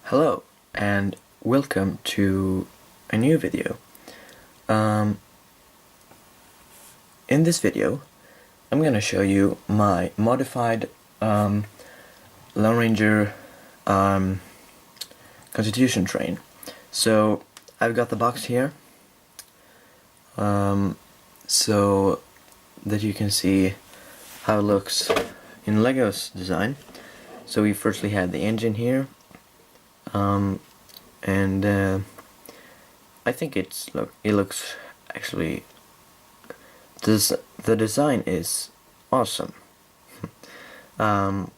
Hello and welcome to a new video. In this video I'm gonna show you my modified Lone Ranger Constitution train. So I've got the box here so that you can see how it looks in Lego's design. So we firstly had the engine here, and I think it looks actually, the design is awesome. And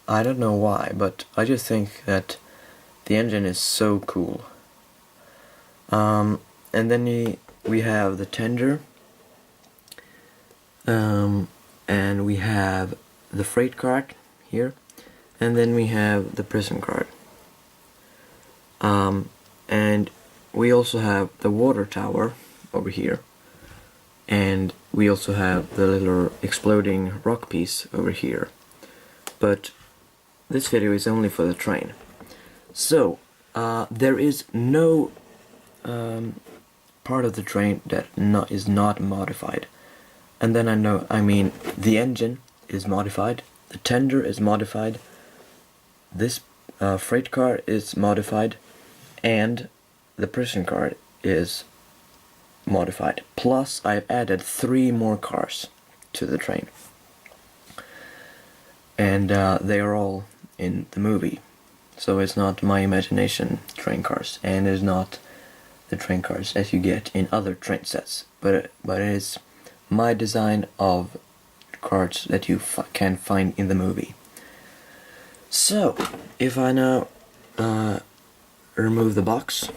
I don't know why, but I just think that the engine is so cool. And then we have the tender, and we have the freight cart here, and then we have the prison cart, and we also have the water tower over here, and we also have the little exploding rock piece over here. But this video is only for the train. So there is no part of the train that is not modified. And then I mean the engine is modified, the tender is modified, this freight car is modified, and the prison car is modified. Plus I've added 3 more cars to the train, and they are all in the movie. So it's not my imagination train cars, and it's not the train cars as you get in other train sets, but it is my design of cards that you can find in the movie. So if I now remove the box,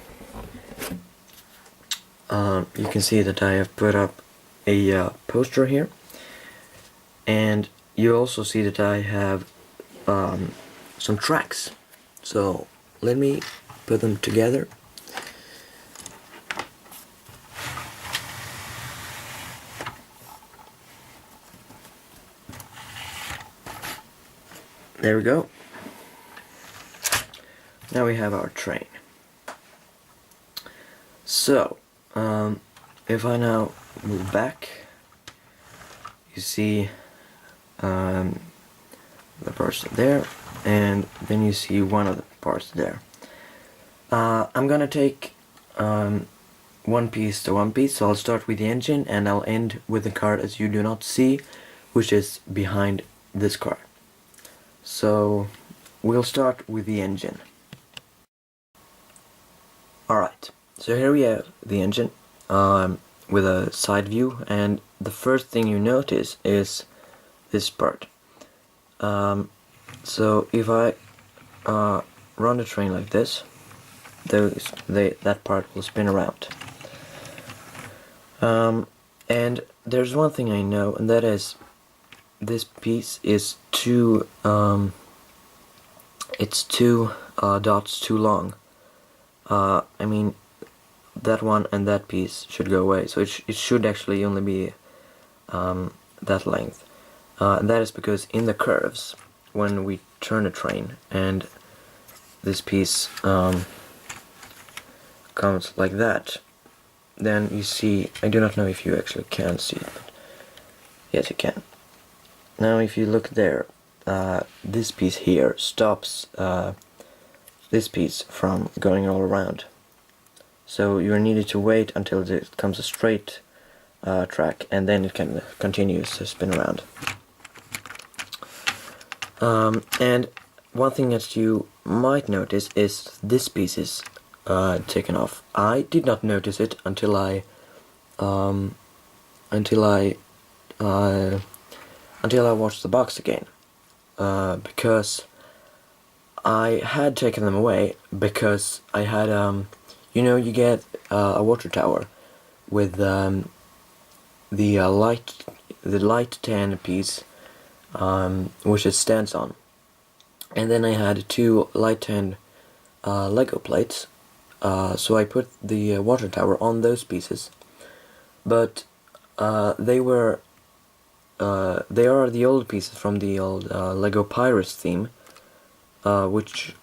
you can see that I have put up a poster here, and you also see that I have some tracks. So let me put them together. There we go. Now we have our train. So if I now move back, you see the parts there, and then you see one of the parts there. I'm gonna take one piece to one piece, so I'll start with the engine and I'll end with the card as you do not see, which is behind this card. So we'll start with the engine. Alright, so here we have the engine with a side view, and the first thing you notice is this part. So if I run the train like this, that part will spin around. And there's one thing I know, and that is this piece is two dots too long. I mean, that one and that piece should go away, so it should actually only be that length. And that is because in the curves, when we turn a train and this piece comes like that, then you see, I do not know if you actually can see it, but yes, you can. Now if you look there, this piece here stops this piece from going all around. So you're needed to wait until it comes a straight track, and then it can continue to spin around. And one thing that you might notice is this piece is taken off. I did not notice it until I watched the box again, because I had taken them away because I had you know, you get a water tower with the light tan piece, which it stands on, and then I had 2 light tan Lego plates, so I put the water tower on those pieces, but they are the old pieces from the old Lego Pirates theme, which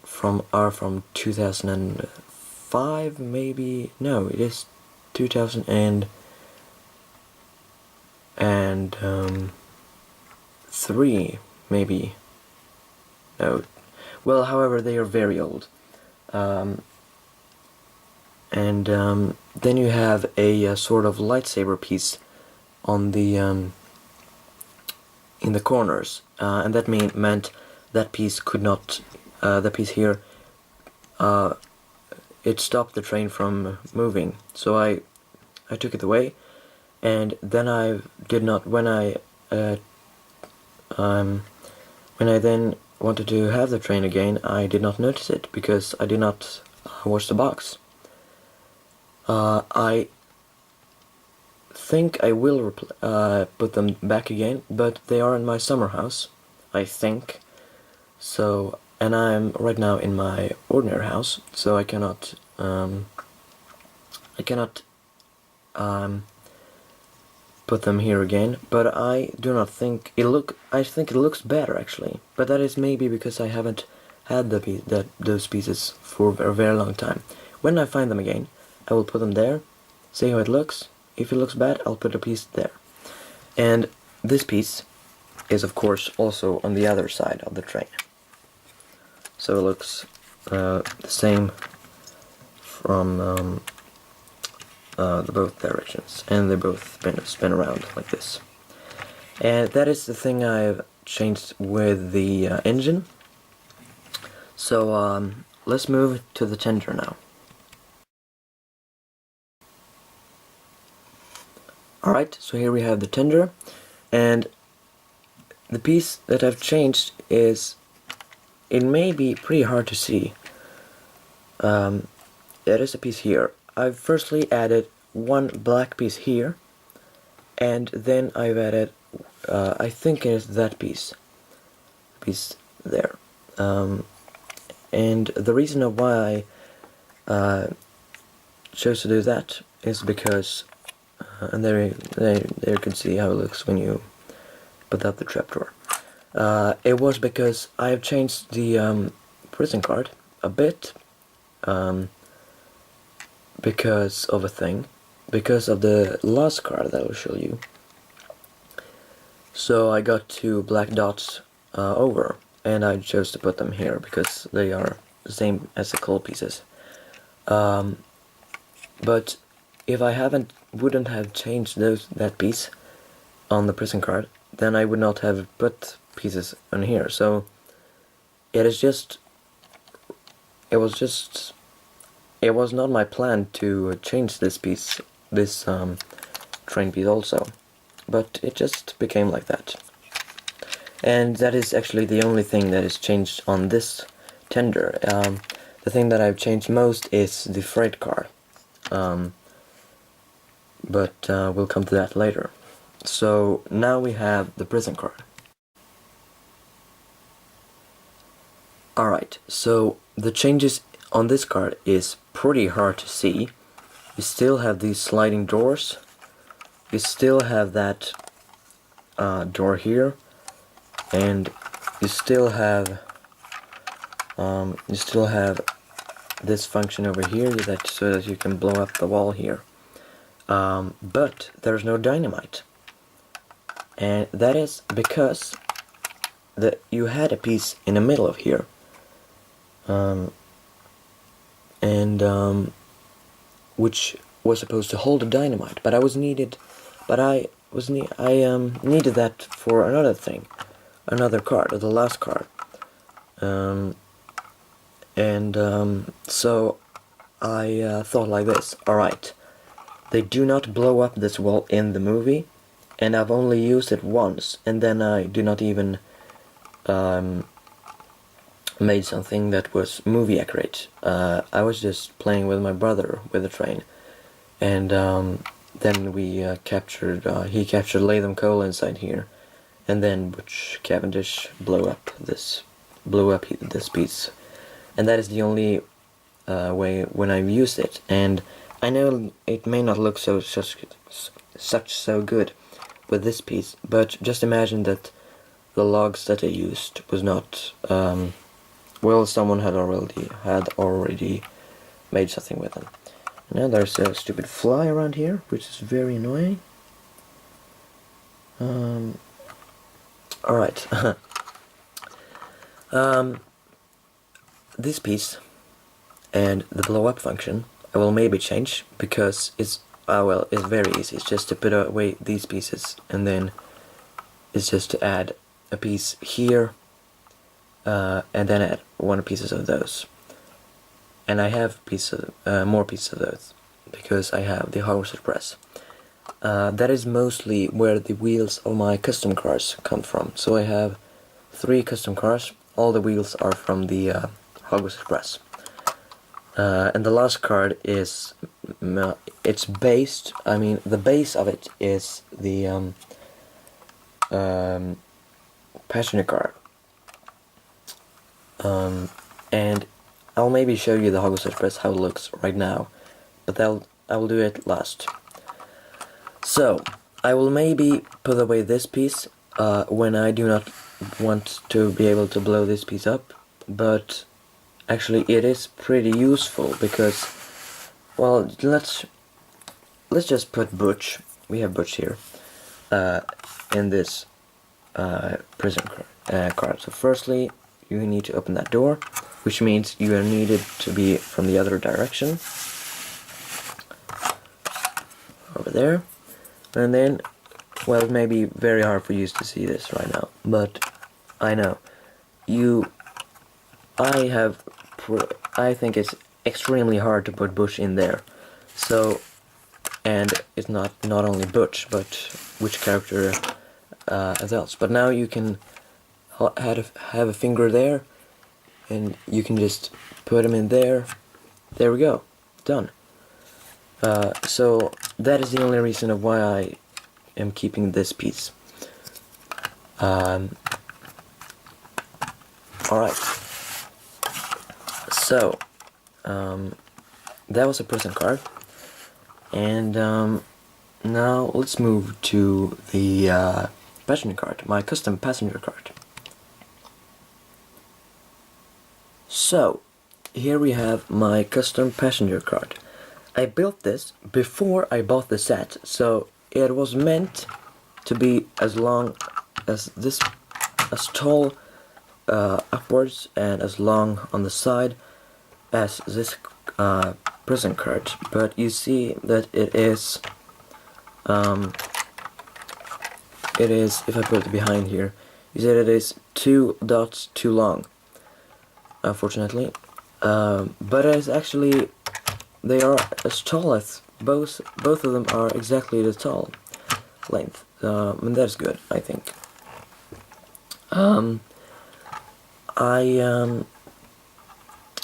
are from 2005, maybe. No, it is 2000 and 3, maybe. No, well, however, they are very old. Then you have a sort of lightsaber piece on the in the corners, and that meant that piece could not. That piece here, it stopped the train from moving. So I took it away, and then I did not. When I then wanted to have the train again, I did not notice it because I did not wash the box. I think I will put them back again, but they are in my summer house, I think. So, and I'm right now in my ordinary house, so I cannot put them here again. But I do not think I think it looks better actually. But that is maybe because I haven't had those pieces for a very long time. When I find them again, I will put them there, see how it looks. If it looks bad, I'll put a piece there. And this piece is of course also on the other side of the train. So it looks the same from the both directions, and they both spin around like this. And that is the thing I've changed with the engine. So let's move to the tender now. Alright, so here we have the tender, and the piece that I've changed is, it may be pretty hard to see. There is a piece here. I've firstly added one black piece here, and then I've added, I think it is that piece there. And the reason of why I chose to do that is because and there you can see how it looks when you put up the trapdoor. It was because I have changed the prison card a bit, because of a thing, because of the last card that I will show you. So I got 2 black dots over, and I chose to put them here because they are the same as the cold pieces. But if I wouldn't have changed that piece on the prison card, then I would not have put pieces on here. So it was not my plan to change this piece, this train piece also, but it just became like that. And that is actually the only thing that is changed on this tender. The thing that I've changed most is the freight car. But we'll come to that later. So now we have the prison card. Alright, so the changes on this card is pretty hard to see. You still have these sliding doors. You still have that door here, and you still have this function over here so that you can blow up the wall here. But there's no dynamite, and that is because you had a piece in the middle of here, which was supposed to hold the dynamite, but I needed that for another thing, another card, the last card, so I thought like this. Alright, they do not blow up this wall in the movie, and I've only used it once, and then I do not even made something that was movie accurate. I was just playing with my brother with the train, and then we he captured Latham Cole inside here, and then Butch Cavendish blew up this piece, and that is the only way when I've used it. And I know it may not look so good with this piece, but just imagine that the logs that I used was not well, someone had already made something with them. Now there's a stupid fly around here, which is very annoying. Alright. This piece and the blow up function I will maybe change, because it's well, it's very easy. It's just to put away these pieces, and then it's just to add a piece here, and then add one pieces of those. And I have more pieces of those because I have the Hogwarts press. That is mostly where the wheels of my custom cars come from. So I have 3 custom cars. All the wheels are from the Hogwarts Express. And the last card is, it's based, I mean, the base of it is the passenger card. And I'll maybe show you the Hogwarts Express how it looks right now, but I will do it last. So, I will maybe put away this piece when I do not want to be able to blow this piece up, but actually it is pretty useful because, well, let's just put Butch, we have Butch here, in this prison card. So firstly, you need to open that door, which means you are needed to be from the other direction, over there. And then, well, it may be very hard for you to see this right now, but I know I think it's extremely hard to put Butch in there. So, and it's not only Butch, but which character else. But now you can have a finger there, and you can just put him in there. There we go, done. So that is the only reason of why I am keeping this piece. Alright. So, that was a prison card. And now let's move to the passenger card, my custom passenger card. So, here we have my custom passenger card. I built this before I bought the set, so it was meant to be as long as this, as tall upwards and as long on the side as this prison card. But you see that it is, if I put it behind here, you see that it is 2 dots too long, unfortunately. But it's actually, they are as tall as both of them are exactly the tall length, and that's good, I think.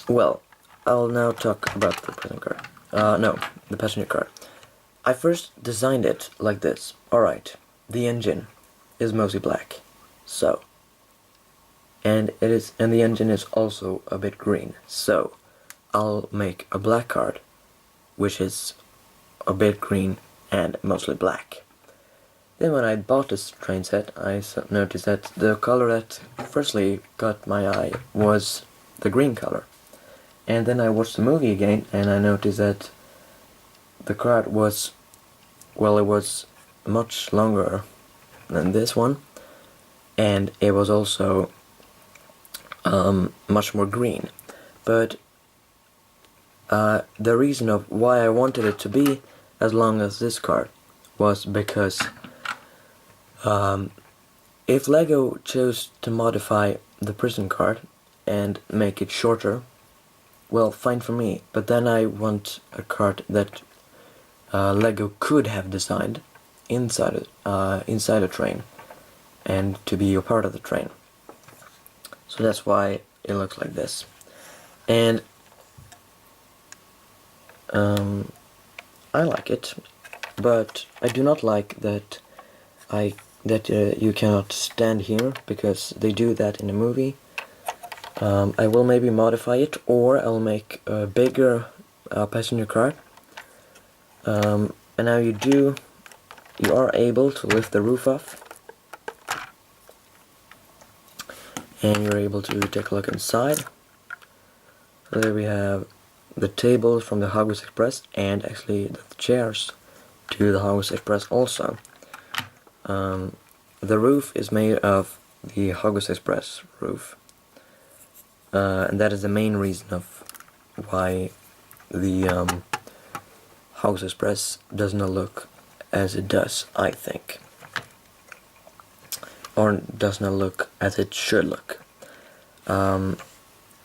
Well, I'll now talk about the prison card. No, the passenger card. I first designed it like this. Alright, the engine is mostly black, so, and the engine is also a bit green, so I'll make a black card which is a bit green and mostly black. Then when I bought this train set, I noticed that the color that firstly caught my eye was the green color. And then I watched the movie again, and I noticed that the card was, well, it was much longer than this one, and it was also much more green. But the reason of why I wanted it to be as long as this card was because if LEGO chose to modify the prison card and make it shorter, well, fine for me, but then I want a card that LEGO could have designed inside a train and to be a part of the train. So that's why it looks like this. And I like it, but I do not like that you cannot stand here, because they do that in the movie. I will maybe modify it, or I'll make a bigger passenger card. And now you are able to lift the roof off, and you're able to take a look inside. So there we have the tables from the Hogwarts Express, and actually the chairs to the Hogwarts Express also. The roof is made of the Hogwarts Express roof, and that is the main reason of why the Hogwarts Express does not look as it does, I think, or does not look as it should look.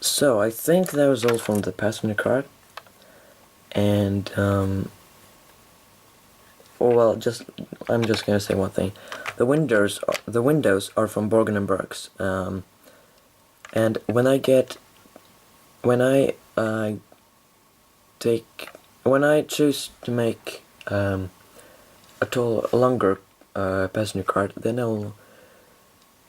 So I think that was all from the passenger card, and well, I'm just gonna say one thing: the windows are from Borgin and Burkes, and when I choose to make a longer passenger card, then I'll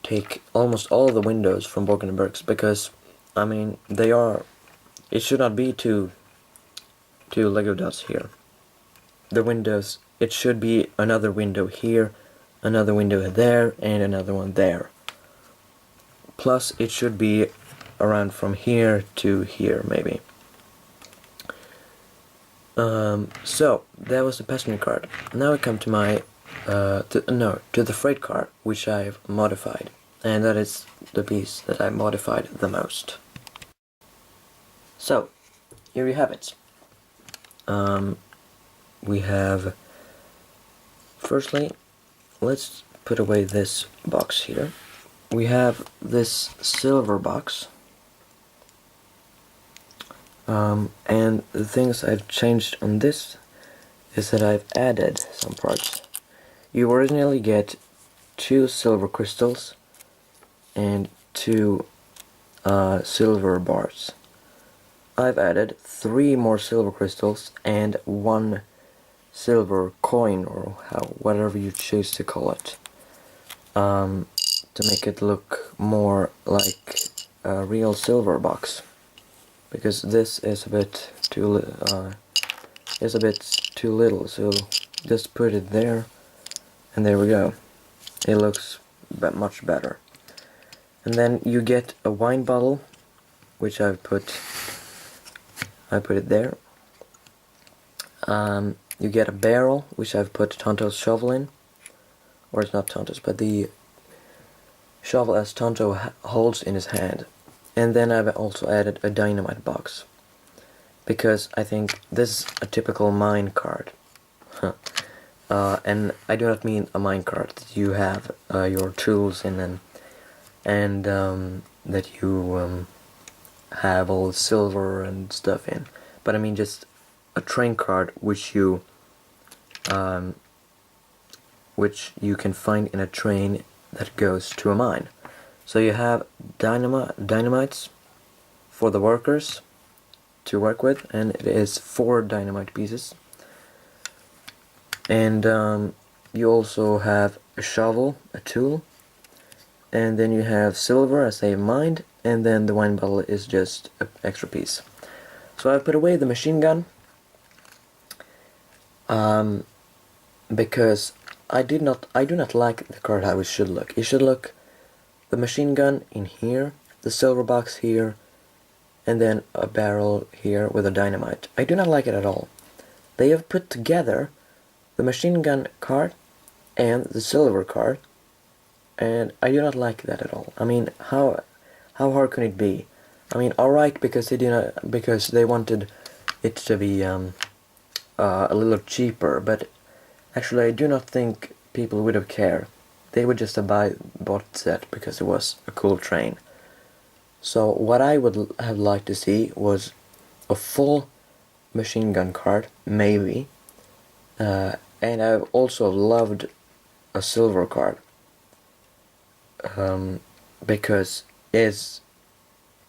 take almost all the windows from Borgin and Burkes, because I mean it should not be two Lego dots here. The windows, it should be another window here, another window there, and another one there. Plus it should be around from here to here, maybe. So that was the passenger card. Now I come to my to the freight car, which I've modified, and that is the piece that I modified the most. So here you have it. We have, firstly, let's put away this box here. We have this silver box, and the things I've changed on this is that I've added some parts. You originally get 2 silver crystals and 2 silver bars. I've added 3 more silver crystals and 1 silver coin, or whatever you choose to call it, to make it look more like a real silver box, because this is a bit too little. So just put it there, and there we go. It looks much better. And then you get a wine bottle, which I put it there. You get a barrel, which I've put Tonto's shovel in, or it's not Tonto's, but the shovel as Tonto holds in his hand. And then I've also added a dynamite box, because I think this is a typical mine card. And I do not mean a mine card that you have your tools in, and that you have all the silver and stuff in, but I mean just a train card which you can find in a train that goes to a mine. So you have dynamites for the workers to work with, and it is 4 dynamite pieces. And you also have a shovel, a tool, and then you have silver as I mined, and then the wine bottle is just an extra piece. So I put away the machine gun, because I do not like the card how it should look. It should look the machine gun in here, the silver box here, and then a barrel here with a dynamite. I do not like it at all. They have put together the machine gun card and the silver card, and I do not like that at all. I mean, how hard can it be? I mean, alright, because they wanted it to be a little cheaper, but actually I do not think people would have cared. They would just have bought the set because it was a cool train. So what I would have liked to see was a full machine gun card, maybe, and I've also loved a silver card, because it's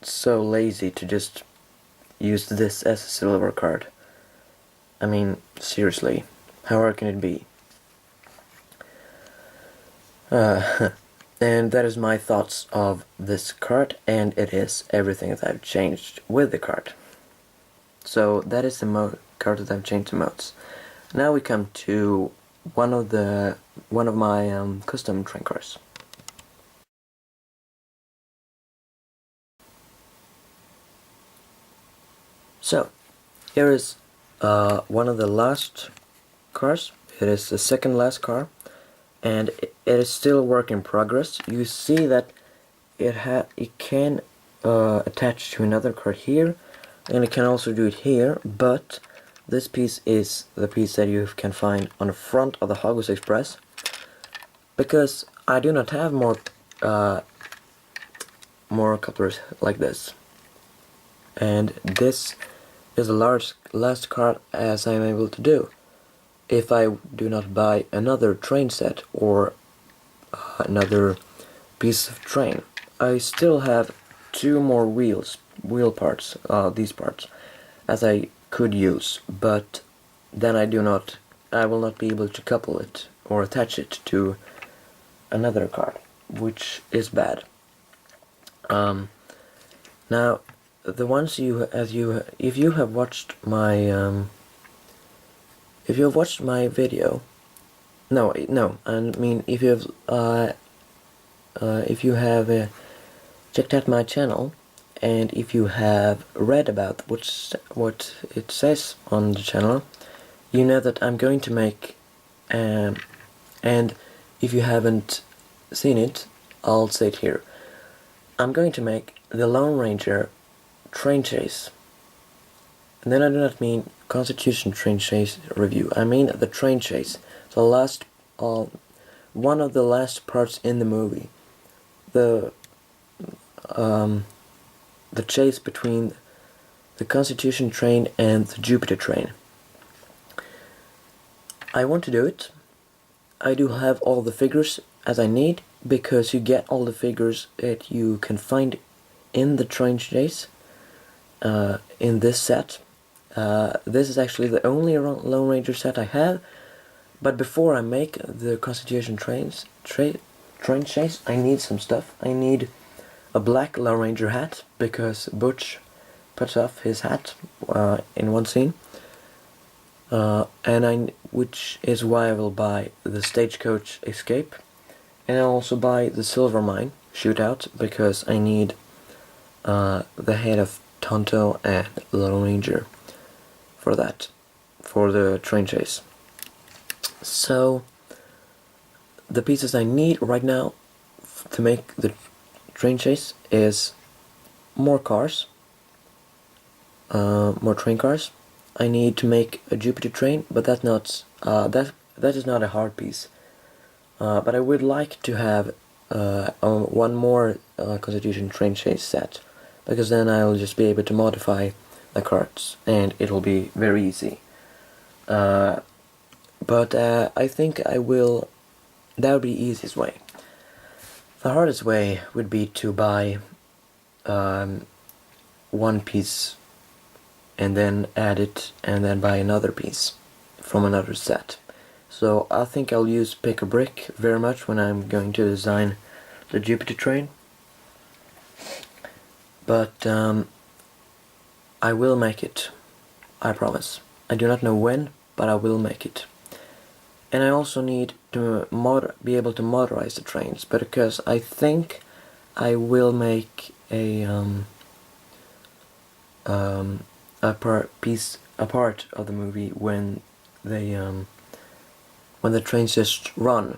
so lazy to just use this as a silver card. I mean, seriously, how hard can it be? And that is my thoughts of this card, and it is everything that I've changed with the card. So that is the card that I've changed the most. Now we come to one of my custom train cars. So, here is one of the last cars. It is the second last car, and it is still work in progress. You see that it can attach to another car here, and it can also do it here, but this piece is the piece that you can find on the front of the Hogwarts Express, because I do not have more couplers like this, and this is the last card as I am able to do. If I do not buy another train set or another piece of train, I still have 2 more wheel parts, these parts, as I could use, but then I will not be able to couple it or attach it to another card, which is bad. Now, the ones if you have watched my video, no, I mean if you have checked out my channel, and if you have read about what it says on the channel, you know that I'm going to make, and if you haven't seen it, I'll say it here. I'm going to make the Lone Ranger train chase. And then I do not mean Constitution train chase review. I mean the train chase. The last, one of the last parts in the movie. The chase between the Constitution train and the Jupiter train. I want to do it. I do have all the figures as I need, because you get all the figures that you can find in the train chase in this set. This is actually the only Lone Ranger set I have, but before I make the Constitution train chase, I need some stuff. I need a black Lone Ranger hat, because Butch puts off his hat in one scene, which is why I will buy the Stagecoach Escape, and I'll also buy the Silvermine Shootout, because I need the head of Tonto and Lone Ranger for that, for the train chase. So the pieces I need right now to make the train chase is more cars, more train cars. I need to make a Jupiter train, but that's not that is not a hard piece. But I would like to have one more Constitution train chase set, because then I'll just be able to modify the carts, and it'll be very easy. But I think that would be the easiest way. The hardest way would be to buy one piece and then add it, and then buy another piece from another set. So I think I'll use Pick a Brick very much when I'm going to design the Jupiter train. But I will make it, I promise. I do not know when, but I will make it. And I also need to be able to motorize the trains, because I think I will make a part of the movie when the trains just run,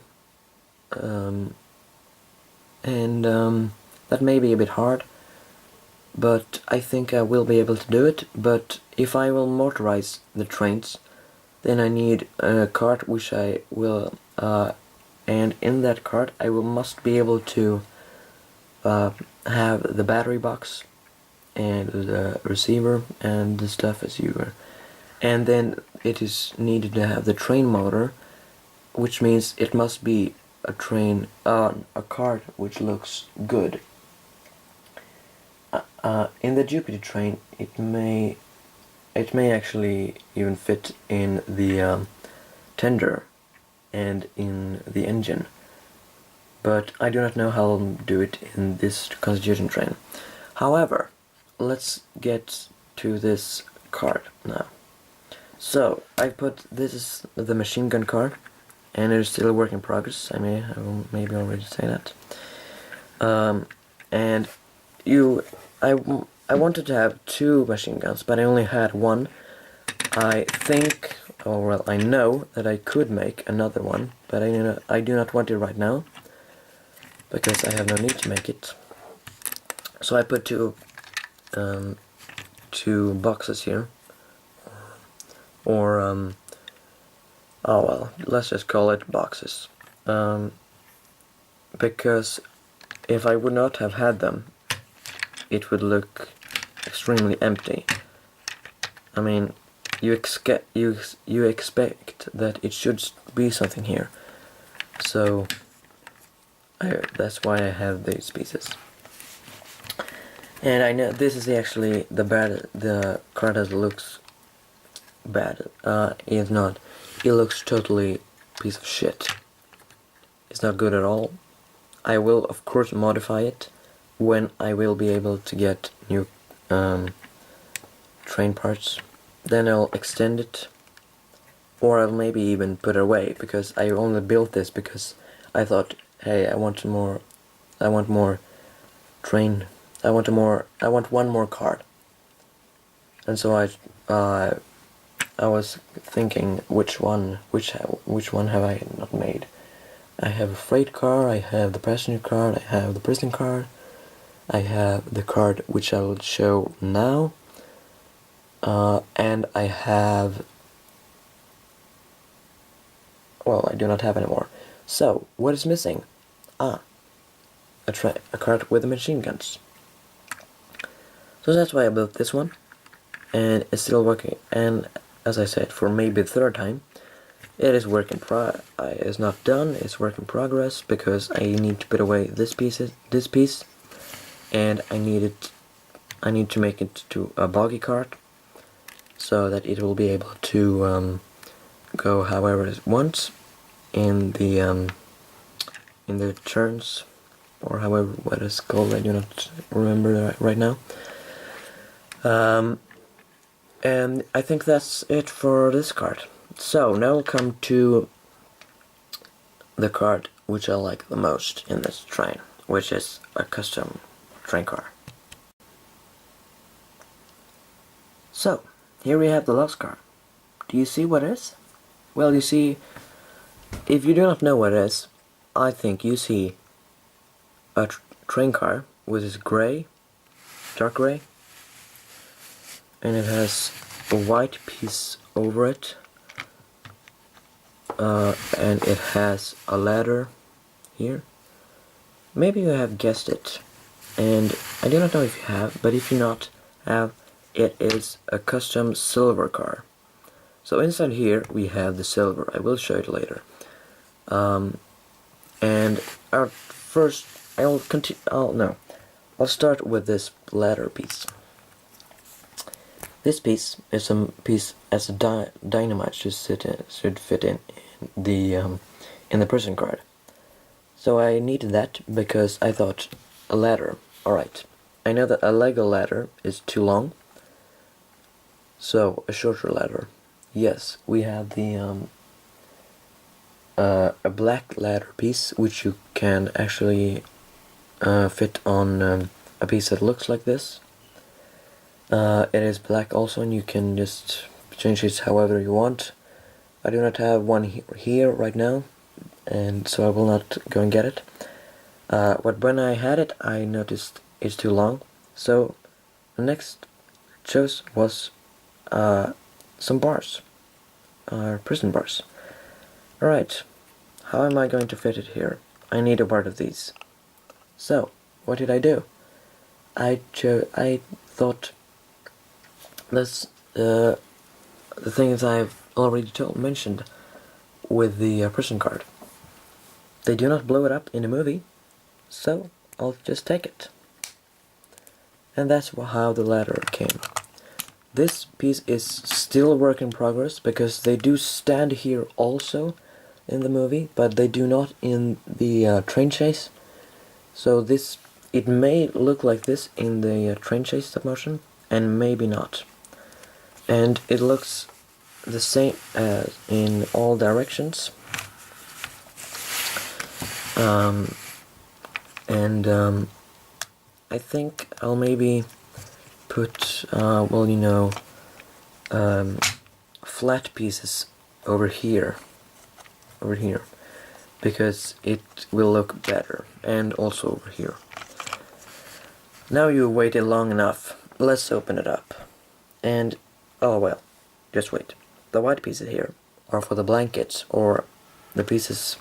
that may be a bit hard, but I think I will be able to do it. But if I will motorize the trains, then I need a cart, which I will, and in that cart I must be able to have the battery box and the receiver and the stuff as you were, and then it is needed to have the train motor, which means it must be a cart which looks good. In the Jupiter train, it may actually even fit in the tender and in the engine, but I do not know how I'll do it in this Constitution train. However, let's get to this card now. So this is the machine gun card, and it is still a work in progress. I will maybe already say that. And I wanted to have 2 machine guns, but I only had 1. I think, or well, I know that I could make another one, but I do not want it right now, because I have no need to make it. So I put 2 boxes here, or oh well, let's just call it boxes, because if I would not have had them, it would look extremely empty. I mean, you expect that it should be something here, so that's why I have these pieces. And I know this is actually the card that looks bad. It's not. It looks totally piece of shit. It's not good at all. I will of course modify it when I will be able to get new train parts. Then I'll extend it, or I'll maybe even put it away, because I only built this because I thought, hey, I want more train. I want one more card. And so I was thinking, which one have I not made? I have a freight car, I have the passenger card, I have the prison card, I have the card which I will show now, and I have, well, I do not have any more. So, what is missing? A card with the machine guns. So that's why I built this one, and it's still working, and as I said, for maybe the 3rd time, it is it's not done, it's work in progress, because I need to put away this piece, and I need to make it to a boggy cart, so that it will be able to go however it wants in the turns, or however what it's called. I do not remember that right now. And I think that's it for this card. So now we'll come to the card which I like the most in this train, which is a custom train car. So here we have the Lost Car. Do you see what it is? Well, you see, if you do not know what it is, I think you see a train car which is gray, dark gray, and it has a white piece over it, and it has a ladder here. Maybe you have guessed it, and I do not know if you have, but if you not have, it is a custom silver car. So inside here we have the silver. I will show it later. And our first, I'll start with this ladder piece. This piece is a piece as a dynamite should fit in the prison card. So I needed that because I thought a ladder. Alright, I know that a Lego ladder is too long, so a shorter ladder. Yes, we have the a black ladder piece which you can actually fit on a piece that looks like this. It is black also, and you can just change it however you want. I do not have one here right now, and so I will not go and get it. But when I had it, I noticed it's too long, so the next chose was some bars, prison bars. Alright, how am I going to fit it here? I need a part of these. So, what did I do? I thought that's the things I've already mentioned with the prison card. They do not blow it up in the movie, so I'll just take it. And that's how the ladder came. This piece is still a work in progress, because they do stand here also in the movie, but they do not in the train chase. So it may look like this in the train chase stop motion, and maybe not. And it looks the same as in all directions. I think I'll maybe put, flat pieces over here, because it will look better, and also over here. Now you waited long enough, let's open it up. And, oh well, just wait. The white pieces here are for the blankets, or the pieces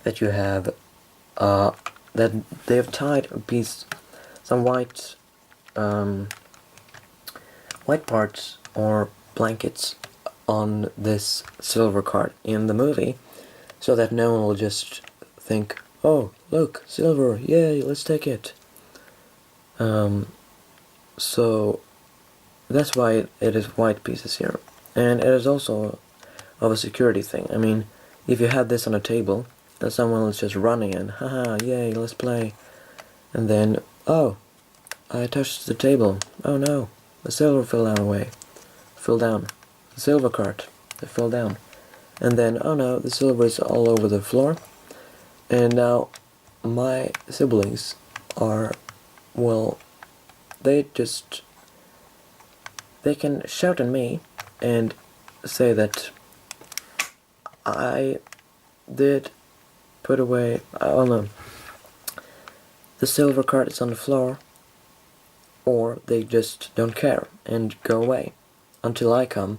that you have, that they have tied some white parts or blankets on this silver card in the movie, so that no one will just think, oh, look, silver, yay, let's take it. So that's why it is white pieces here. And it is also of a security thing. I mean, if you had this on a table, then someone is just running and, haha, yay, let's play. And then, oh, I touched the table. Oh no, the silver fell down. The silver card, it fell down. And then, oh no, the silver is all over the floor. And now my siblings are, well, they can shout at me and say that I did put away, I don't know, the silver card is on the floor, or they just don't care and go away until I come,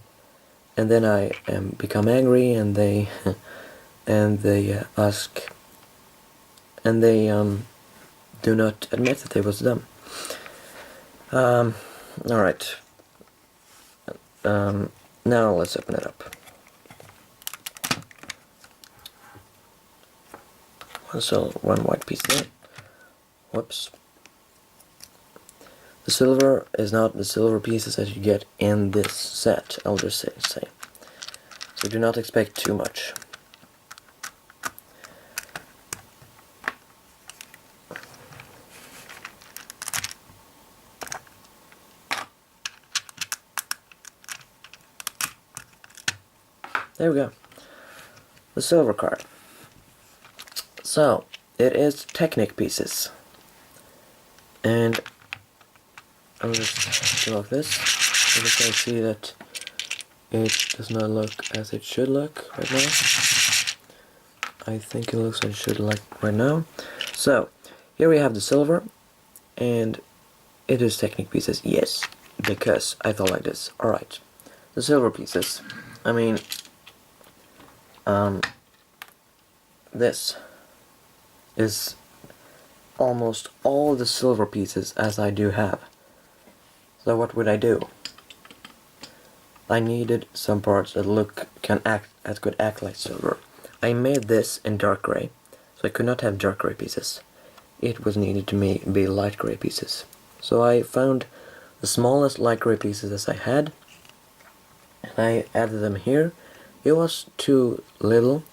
and then I become angry, and they ask, and they do not admit that it was them. Alright. Now let's open it up. So, one white piece there. Whoops. The silver is not the silver pieces that you get in this set, I'll just say. So do not expect too much. There we go. The silver card. So, it is Technic pieces. And I'll just go off this. I just can see that it does not look as it should look right now. I think it looks as it should look right now. So, here we have the silver, and it is Technic pieces, yes, because I thought like this. Alright, the silver pieces. I mean, this is almost all the silver pieces as I do have. So what would I do? I needed some parts that could act like silver. I made this in dark gray, so I could not have dark gray pieces. It was needed to be light gray pieces. So I found the smallest light gray pieces as I had, and I added them here. It was too little,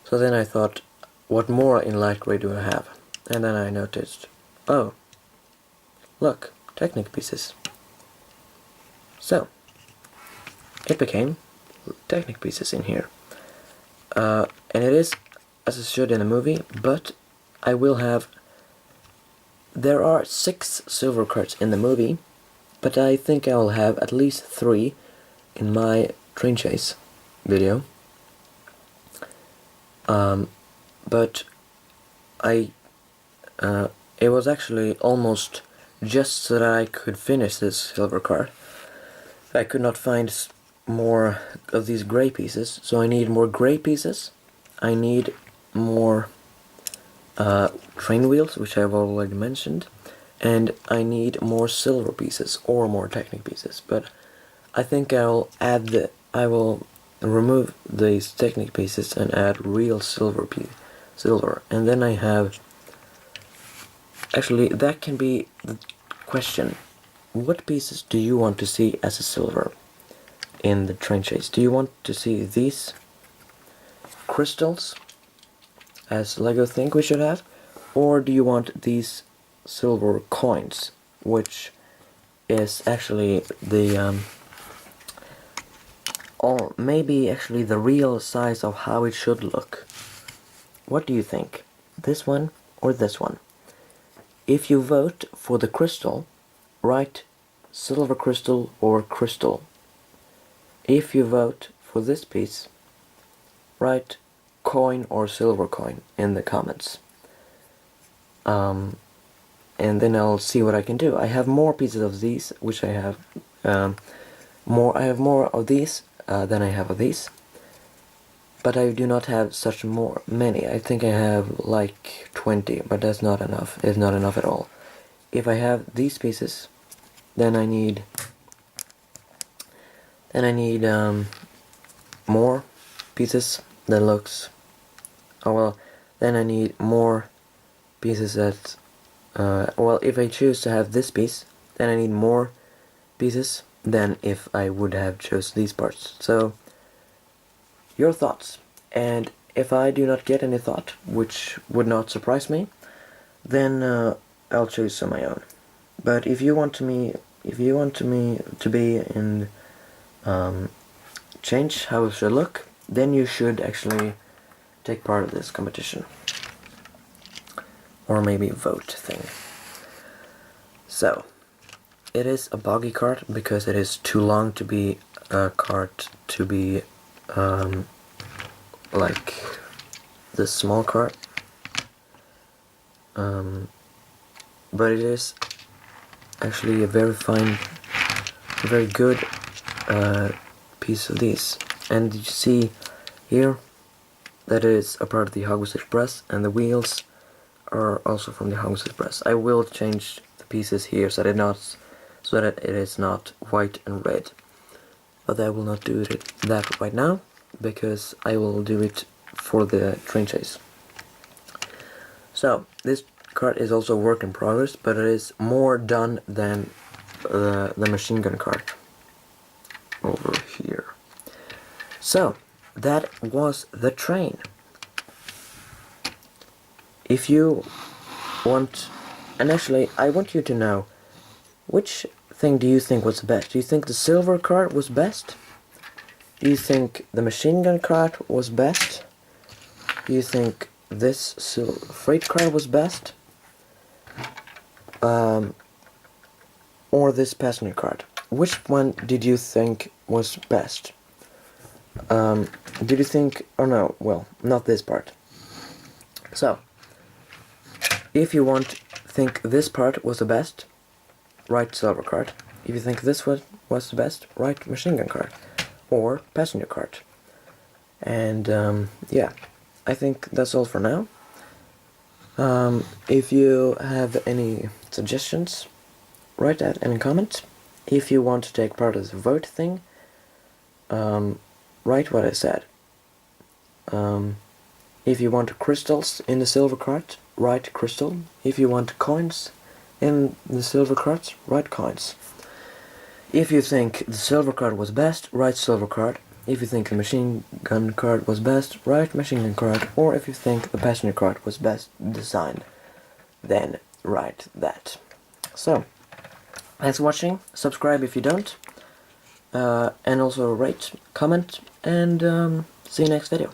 so then I thought, what more in light gray do I have? And then I noticed, oh, look, Technic pieces. So, it became Technic pieces in here. And it is as it should in the movie, but I will have... There are 6 silver cards in the movie, but I think I will have at least 3 in my train chase video. But it was actually almost just so that I could finish this silver card. I could not find more of these gray pieces, so I need more gray pieces. I need more train wheels, which I've already mentioned, and I need more silver pieces or more Technic pieces. But I think I will remove these Technic pieces and add real silver, and then I have... Actually, that can be the question. What pieces do you want to see as a silver in the train chase? Do you want to see these crystals, as Lego think we should have? Or do you want these silver coins, which is actually the... or maybe actually the real size of how it should look? What do you think? This one or this one? If you vote for the crystal, write silver crystal or crystal. If you vote for this piece, write coin or silver coin in the comments. And then I'll see what I can do. I have more pieces of these, which I have I have more of these than I have of these. But I do not have such many. I think I have like 20, but that's not enough. It's not enough at all. If I have these pieces, then I need more pieces that looks. Oh well, then I need more pieces that. Well, if I choose to have this piece, then I need more pieces than if I would have chose these parts. So, your thoughts. And if I do not get any thought, which would not surprise me, then I'll choose some of my own. But if you want me to be in change how it should look, then you should actually take part of this competition. Or maybe vote thing. So, it is a boggy card because it is too long to be a card to be like the small card. But it is actually a very fine, very good piece of these. And you see here that it is a part of the Hogwarts Express, and the wheels are also from the Hogwarts Express. I will change the pieces here so that it is not white and red. But I will not do that right now, because I will do it for the train chase. So, this card is also a work in progress, but it is more done than the machine gun card over here. So, that was the train. If you want, and actually I want you to know, which thing do you think was best? Do you think the silver card was best? Do you think the machine gun card was best? Do you think this freight card was best? Or this passenger card? Which one did you think was best? Did you think, oh no, well, not this part. So, if you think this part was the best, write silver card. If you think this was the best, write machine gun card or passenger card. And yeah, I think that's all for now. If you have any suggestions, write that in a comment. If you want to take part of the vote thing, write what I said. If you want crystals in the silver card, write crystal. If you want coins in the silver cards, write coins. If you think the silver card was best, write silver card. If you think the machine gun card was best, write machine gun card. Or if you think the passenger card was best designed, then write that. So, thanks for watching. Subscribe if you don't. And also rate, comment, and see you next video.